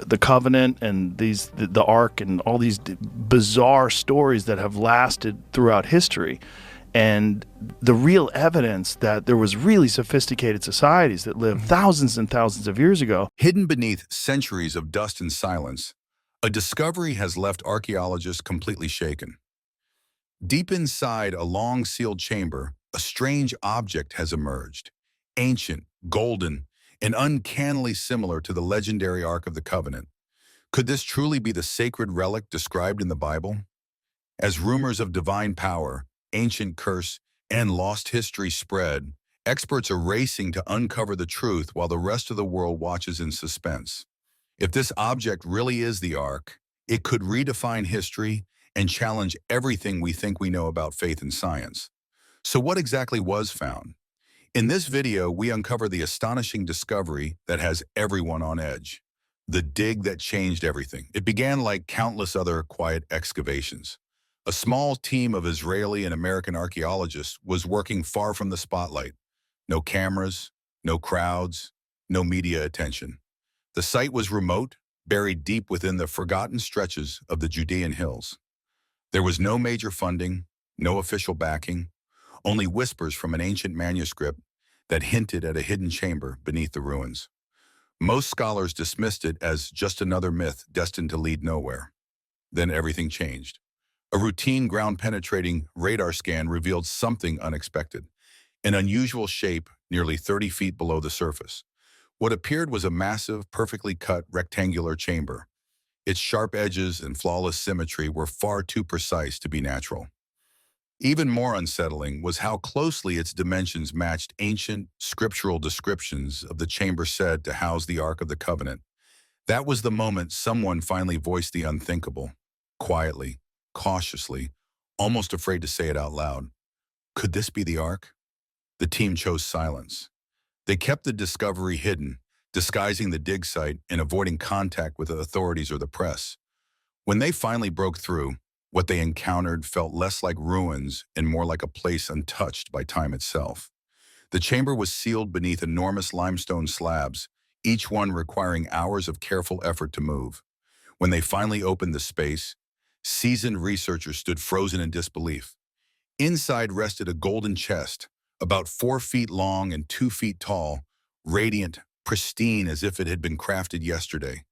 the covenant and the ark and all these bizarre stories that have lasted throughout history, and the real evidence that there was really sophisticated societies that lived thousands and thousands of years ago. Hidden beneath centuries of dust and silence, a discovery has left archaeologists completely shaken. Deep inside a long sealed chamber, a strange object has emerged, ancient, golden, and uncannily similar to the legendary Ark of the Covenant. Could this truly be the sacred relic described in the Bible? As rumors of divine power, ancient curse, and lost history spread, experts are racing to uncover the truth while the rest of the world watches in suspense. If this object really is the Ark, it could redefine history and challenge everything we think we know about faith and science. So what exactly was found? In this video, we uncover the astonishing discovery that has everyone on edge. The dig that changed everything. It began like countless other quiet excavations. A small team of Israeli and American archaeologists was working far from the spotlight. No cameras, no crowds, no media attention. The site was remote, buried deep within the forgotten stretches of the Judean hills. There was no major funding, no official backing, only whispers from an ancient manuscript that hinted at a hidden chamber beneath the ruins. Most scholars dismissed it as just another myth destined to lead nowhere. Then everything changed. A routine ground-penetrating radar scan revealed something unexpected, an unusual shape nearly 30 feet below the surface. What appeared was a massive, perfectly cut rectangular chamber. Its sharp edges and flawless symmetry were far too precise to be natural. Even more unsettling was how closely its dimensions matched ancient, scriptural descriptions of the chamber said to house the Ark of the Covenant. That was the moment someone finally voiced the unthinkable, quietly, cautiously, almost afraid to say it out loud. Could this be the Ark? The team chose silence. They kept the discovery hidden, disguising the dig site and avoiding contact with the authorities or the press. When they finally broke through, what they encountered felt less like ruins and more like a place untouched by time itself. The chamber was sealed beneath enormous limestone slabs, each one requiring hours of careful effort to move. When they finally opened the space, seasoned researchers stood frozen in disbelief. Inside rested a golden chest, about 4 feet long and 2 feet tall, radiant, pristine as if it had been crafted yesterday.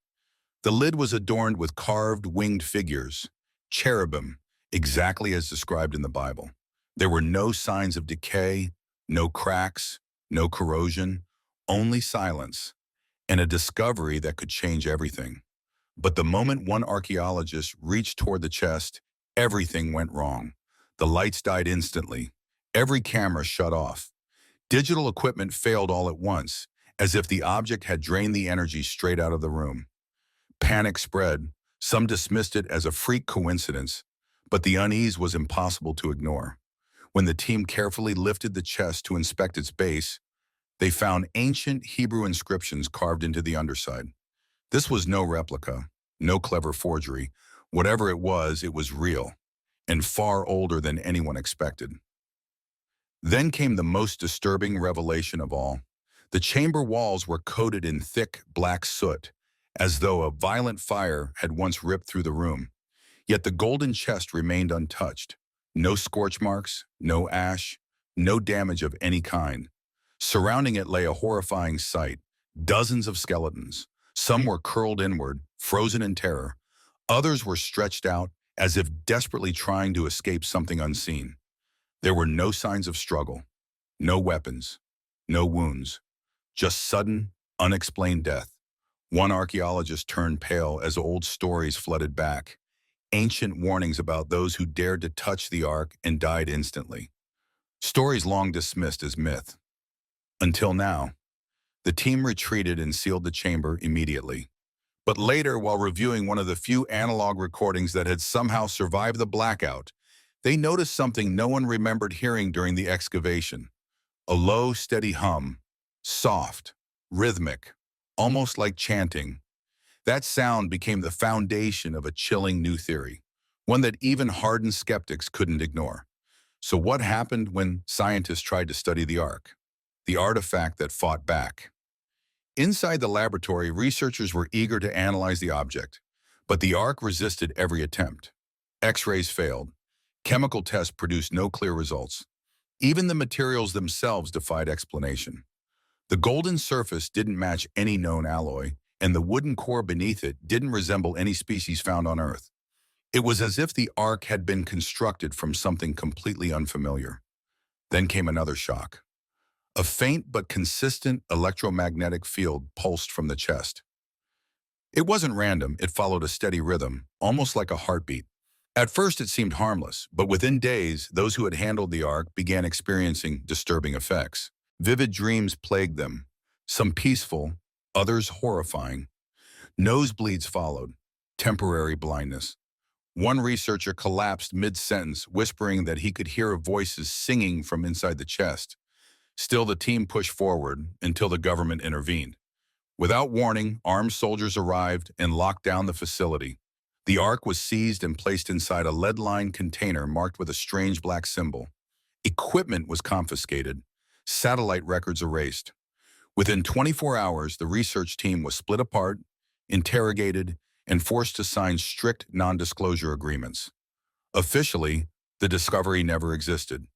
The lid was adorned with carved winged figures, cherubim, exactly as described in the Bible. There were no signs of decay, no cracks, no corrosion, only silence, and a discovery that could change everything. But the moment one archaeologist reached toward the chest, everything went wrong. The lights died instantly. Every camera shut off. Digital equipment failed all at once, as if the object had drained the energy straight out of the room. Panic spread. Some dismissed it as a freak coincidence, but the unease was impossible to ignore. When the team carefully lifted the chest to inspect its base, they found ancient Hebrew inscriptions carved into the underside. This was no replica, no clever forgery. Whatever it was real, and far older than anyone expected. Then came the most disturbing revelation of all. The chamber walls were coated in thick, black soot, as though a violent fire had once ripped through the room. Yet the golden chest remained untouched. No scorch marks, no ash, no damage of any kind. Surrounding it lay a horrifying sight. Dozens of skeletons. Some were curled inward, frozen in terror. Others were stretched out, as if desperately trying to escape something unseen. There were no signs of struggle, no weapons, no wounds, just sudden, unexplained death. One archaeologist turned pale as old stories flooded back, ancient warnings about those who dared to touch the Ark and died instantly. Stories long dismissed as myth. Until now, the team retreated and sealed the chamber immediately. But later, while reviewing one of the few analog recordings that had somehow survived the blackout, they noticed something no one remembered hearing during the excavation. A low, steady hum, soft, rhythmic, almost like chanting. That sound became the foundation of a chilling new theory, one that even hardened skeptics couldn't ignore. So what happened when scientists tried to study the Ark, the artifact that fought back? Inside the laboratory, researchers were eager to analyze the object, but the Ark resisted every attempt. X-rays failed. Chemical tests produced no clear results. Even the materials themselves defied explanation. The golden surface didn't match any known alloy, and the wooden core beneath it didn't resemble any species found on Earth. It was as if the Ark had been constructed from something completely unfamiliar. Then came another shock. A faint but consistent electromagnetic field pulsed from the chest. It wasn't random, it followed a steady rhythm, almost like a heartbeat. At first it seemed harmless, but within days, those who had handled the Ark began experiencing disturbing effects. Vivid dreams plagued them, some peaceful, others horrifying. Nosebleeds followed, temporary blindness. One researcher collapsed mid-sentence, whispering that he could hear voices singing from inside the chest. Still, the team pushed forward until the government intervened. Without warning, armed soldiers arrived and locked down the facility. The Ark was seized and placed inside a lead-lined container marked with a strange black symbol. Equipment was confiscated. Satellite records erased. Within 24 hours, the research team was split apart, interrogated, and forced to sign strict non-disclosure agreements. Officially, the discovery never existed,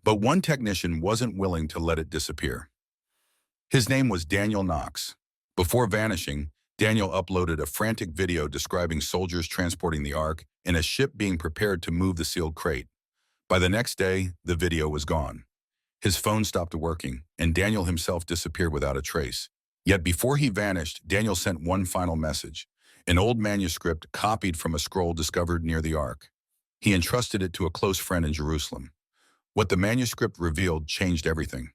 but one technician wasn't willing to let it disappear. His name was Daniel Knox. Before vanishing, Daniel uploaded a frantic video describing soldiers transporting the Ark and a ship being prepared to move the sealed crate. By the next day, the video was gone. His phone stopped working, and Daniel himself disappeared without a trace. Yet before he vanished, Daniel sent one final message, an old manuscript copied from a scroll discovered near the Ark. He entrusted it to a close friend in Jerusalem. What the manuscript revealed changed everything.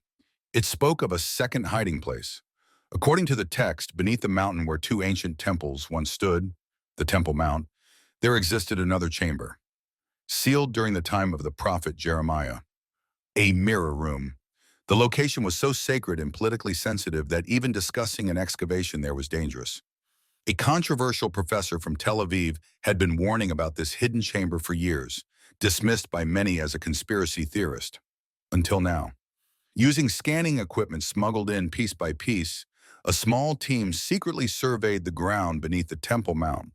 It spoke of a second hiding place. According to the text, beneath the mountain where two ancient temples once stood, the Temple Mount, there existed another chamber, sealed during the time of the prophet Jeremiah. A mirror room. The location was so sacred and politically sensitive that even discussing an excavation there was dangerous. A controversial professor from Tel Aviv had been warning about this hidden chamber for years, dismissed by many as a conspiracy theorist. Until now. Using scanning equipment smuggled in piece by piece, a small team secretly surveyed the ground beneath the Temple Mount.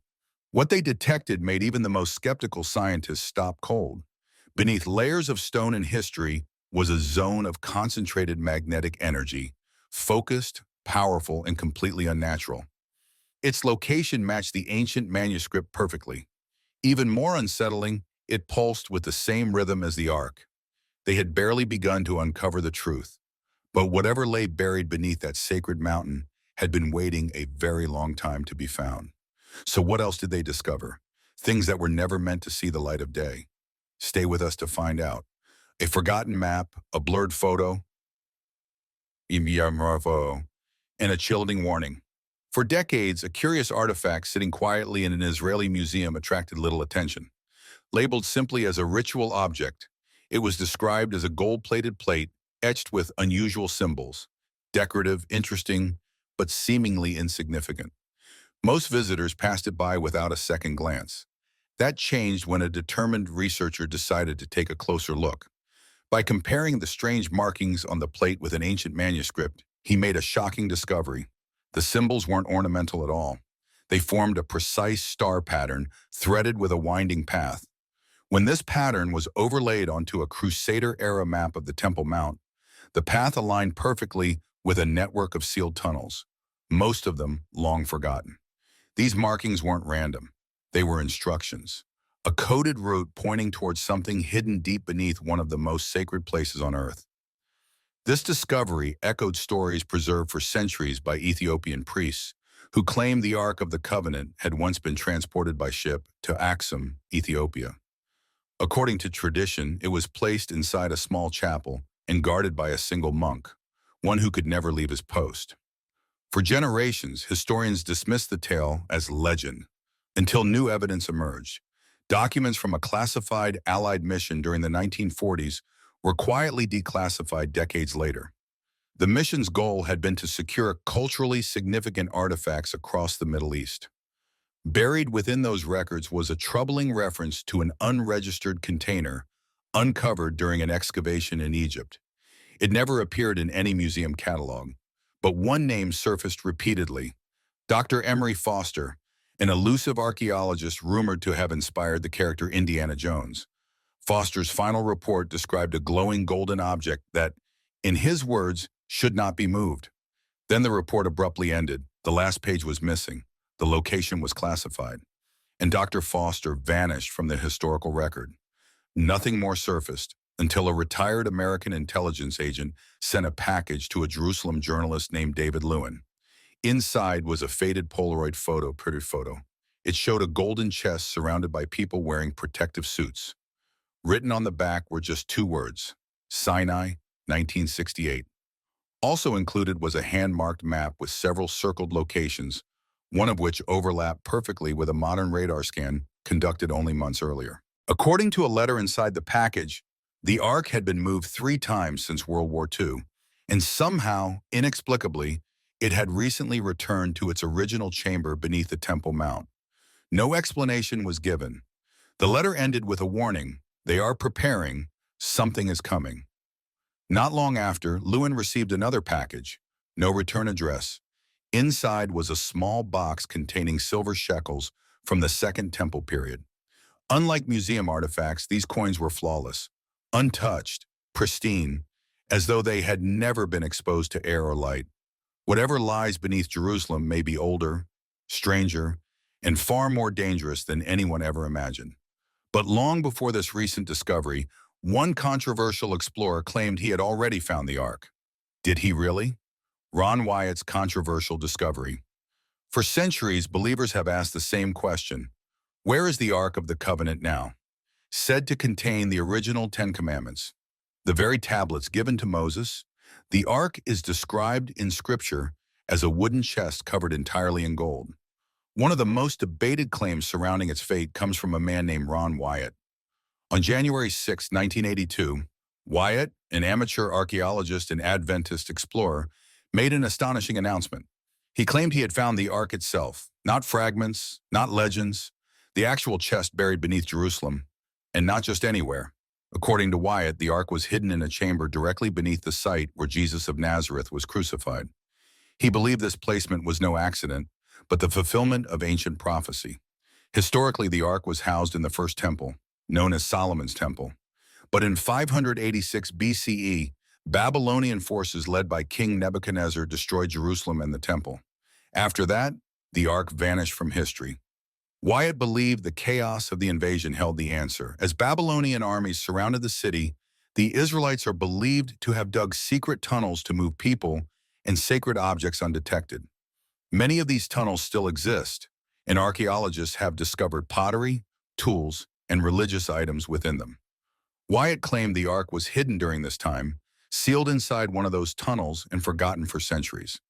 What they detected made even the most skeptical scientists stop cold. Beneath layers of stone and history was a zone of concentrated magnetic energy, focused, powerful, and completely unnatural. Its location matched the ancient manuscript perfectly. Even more unsettling, it pulsed with the same rhythm as the Ark. They had barely begun to uncover the truth, but whatever lay buried beneath that sacred mountain had been waiting a very long time to be found. So what else did they discover? Things that were never meant to see the light of day. Stay with us to find out. A forgotten map, a blurred photo, and a chilling warning. For decades, a curious artifact sitting quietly in an Israeli museum attracted little attention. Labeled simply as a ritual object, it was described as a gold-plated plate etched with unusual symbols, decorative, interesting, but seemingly insignificant. Most visitors passed it by without a second glance. That changed when a determined researcher decided to take a closer look. By comparing the strange markings on the plate with an ancient manuscript, he made a shocking discovery. The symbols weren't ornamental at all. They formed a precise star pattern threaded with a winding path. When this pattern was overlaid onto a Crusader-era map of the Temple Mount, the path aligned perfectly with a network of sealed tunnels, most of them long forgotten. These markings weren't random. They were instructions, a coded route pointing towards something hidden deep beneath one of the most sacred places on Earth. This discovery echoed stories preserved for centuries by Ethiopian priests who claimed the Ark of the Covenant had once been transported by ship to Aksum, Ethiopia. According to tradition, it was placed inside a small chapel and guarded by a single monk, one who could never leave his post. For generations, historians dismissed the tale as legend until new evidence emerged. Documents from a classified Allied mission during the 1940s were quietly declassified decades later. The mission's goal had been to secure culturally significant artifacts across the Middle East. Buried within those records was a troubling reference to an unregistered container uncovered during an excavation in Egypt. It never appeared in any museum catalog, But one name surfaced repeatedly: Dr. Emery Foster, an elusive archaeologist rumored to have inspired the character Indiana Jones. Foster's final report described a glowing golden object that, in his words, should not be moved. Then the report abruptly ended. The last page was missing. The location was classified. And Dr. Foster vanished from the historical record. Nothing more surfaced until a retired American intelligence agent sent a package to a Jerusalem journalist named David Lewin. Inside was a faded Polaroid printed photo. It showed a golden chest surrounded by people wearing protective suits. Written on the back were just two words: Sinai, 1968. Also included was a hand-marked map with several circled locations, one of which overlapped perfectly with a modern radar scan conducted only months earlier. According to a letter inside the package, the Ark had been moved 3 times since World War II, and somehow, inexplicably, it had recently returned to its original chamber beneath the Temple Mount. No explanation was given. The letter ended with a warning: they are preparing, something is coming. Not long after, Lewin received another package, no return address. Inside was a small box containing silver shekels from the Second Temple period. Unlike museum artifacts, these coins were flawless, untouched, pristine, as though they had never been exposed to air or light. Whatever lies beneath Jerusalem may be older, stranger, and far more dangerous than anyone ever imagined. But long before this recent discovery, one controversial explorer claimed he had already found the Ark. Did he really? Ron Wyatt's controversial discovery. For centuries, believers have asked the same question: where is the Ark of the Covenant now? Said to contain the original 10 Commandments, the very tablets given to Moses, the Ark is described in Scripture as a wooden chest covered entirely in gold. One of the most debated claims surrounding its fate comes from a man named Ron Wyatt. On January 6, 1982, Wyatt, an amateur archaeologist and Adventist explorer, made an astonishing announcement. He claimed he had found the Ark itself, not fragments, not legends, the actual chest buried beneath Jerusalem, and not just anywhere. According to Wyatt, the Ark was hidden in a chamber directly beneath the site where Jesus of Nazareth was crucified. He believed this placement was no accident, but the fulfillment of ancient prophecy. Historically, the Ark was housed in the First Temple, known as Solomon's Temple. But in 586 BCE, Babylonian forces led by King Nebuchadnezzar destroyed Jerusalem and the Temple. After that, the Ark vanished from history. Wyatt believed the chaos of the invasion held the answer. As Babylonian armies surrounded the city, the Israelites are believed to have dug secret tunnels to move people and sacred objects undetected. Many of these tunnels still exist, and archaeologists have discovered pottery, tools, and religious items within them. Wyatt claimed the Ark was hidden during this time, sealed inside one of those tunnels and forgotten for centuries.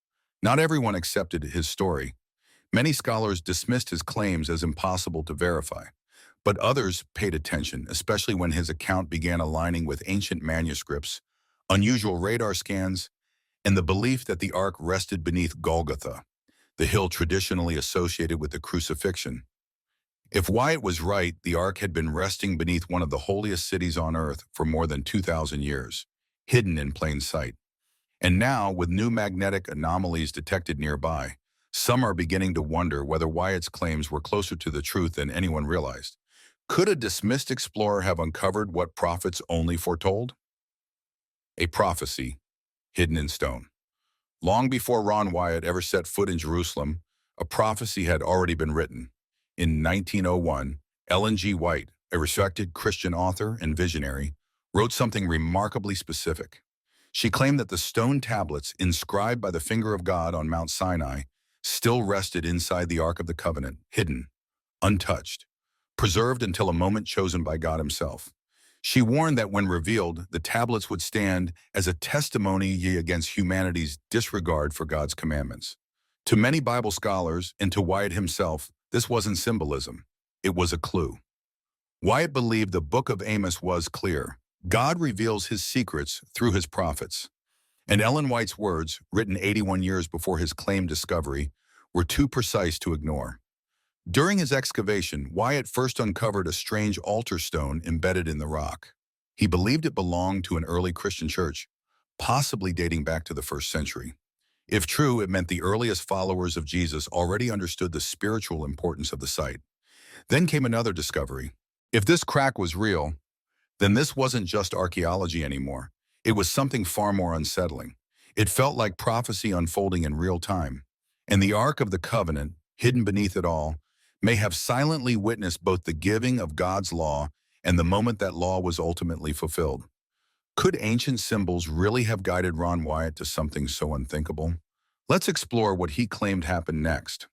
Not everyone accepted his story. Many scholars dismissed his claims as impossible to verify, but others paid attention, especially when his account began aligning with ancient manuscripts, unusual radar scans, and the belief that the Ark rested beneath Golgotha, the hill traditionally associated with the crucifixion. If Wyatt was right, the Ark had been resting beneath one of the holiest cities on earth for more than 2,000 years, hidden in plain sight. And now, with new magnetic anomalies detected nearby, some are beginning to wonder whether Wyatt's claims were closer to the truth than anyone realized. Could a dismissed explorer have uncovered what prophets only foretold? A prophecy hidden in stone. Long before Ron Wyatt ever set foot in Jerusalem, a prophecy had already been written. In 1901, Ellen G. White, a respected Christian author and visionary, wrote something remarkably specific. She claimed that the stone tablets inscribed by the finger of God on Mount Sinai still rested inside the Ark of the Covenant, hidden, untouched, preserved until a moment chosen by God himself. She warned that when revealed, the tablets would stand as a testimony against humanity's disregard for God's commandments. To many Bible scholars, and to Wyatt himself, this wasn't symbolism. It was a clue. Wyatt believed the book of Amos was clear. God reveals his secrets through his prophets. And Ellen White's words, written 81 years before his claimed discovery, were too precise to ignore. During his excavation, Wyatt first uncovered a strange altar stone embedded in the rock. He believed it belonged to an early Christian church, possibly dating back to the 1st century. If true, it meant the earliest followers of Jesus already understood the spiritual importance of the site. Then came another discovery. If this crack was real, then this wasn't just archaeology anymore. It was something far more unsettling. It felt like prophecy unfolding in real time. And the Ark of the Covenant, hidden beneath it all, may have silently witnessed both the giving of God's law and the moment that law was ultimately fulfilled. Could ancient symbols really have guided Ron Wyatt to something so unthinkable? Let's explore what he claimed happened next.